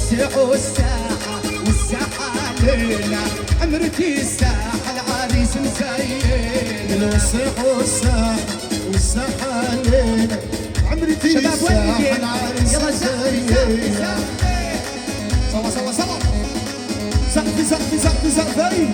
وسعوا الساحة والساحة علينا، عمرتي الساحة العريس مزين. وسعوا الساحة والساحة علينا، عمرتي الساحة العريس مزين. سوا سوا سوا سقفي سقفي سقفي سقفي.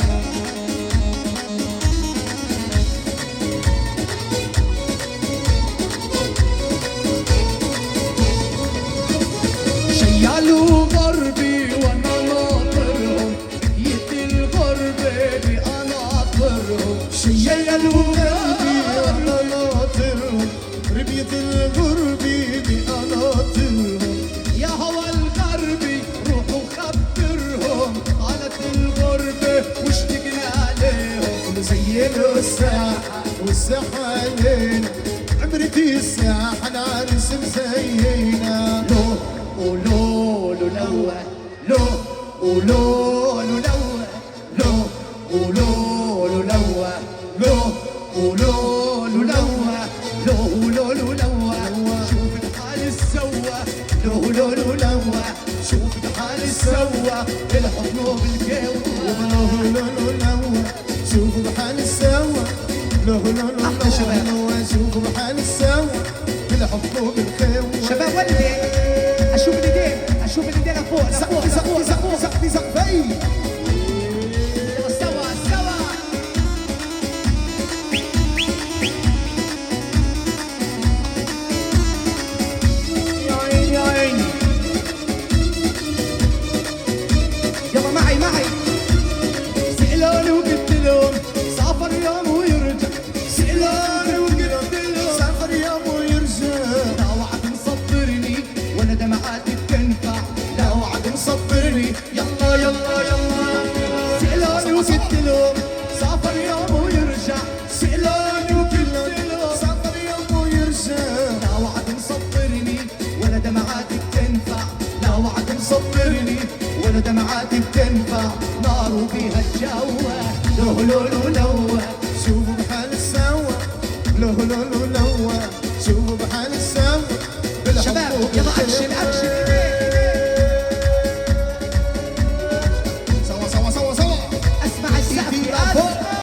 شيالوا غربي وانا ناطرهم، يدي الغربة بأناطرهم. شيالوا غربي وانا ناطرهم، رمية الغربي بأناطرهم. يا هوى الغربي روحوا خبرهم، قالت الغربة واشتقنا عليهم. زينوا الساحة والساحة علينا، عمرتي الساحة العريس مزينة. لو ولو لو لو ولو لو لو ولو لو لو ولو لو لو لو شوف الحال السوا. لو لو شوف الحال السوا، بالحضن وبالكون. شوفوا بحال السوا، أحلى شباب. شوفوا بحال السوا، بالحب وبالخير. شباب ولدي اشوف الايدين، اشوف الايدين لفوق لفوق لفوق لفوق. سقفي سقفي. يلا سوا سوا. يا عيني يا عيني. يلا معي معي. سألوني وقلت لهم سافر يوم ويرجع. سألوني وقلت لهم سافر يوم ويرجع. لا وعد مصبرني ولا دمعاتي بتنفع. لا وعد مصبرني. يلا يلا يلا. سألوني وقلت لهم سافر يوم ويرجع. سألوني وقلت لهم سافر يوم ويرجع. لا وعد مصبرني ولا دمعاتي بتنفع. لا وعد مصبرني ولا دمعاتي بتنفع. نار وبيها الجوة. لو لو لو لو شوفوا بحال السوا، لو شوفوا بحال السوا، بالحب شباب يلا اكشن اكشن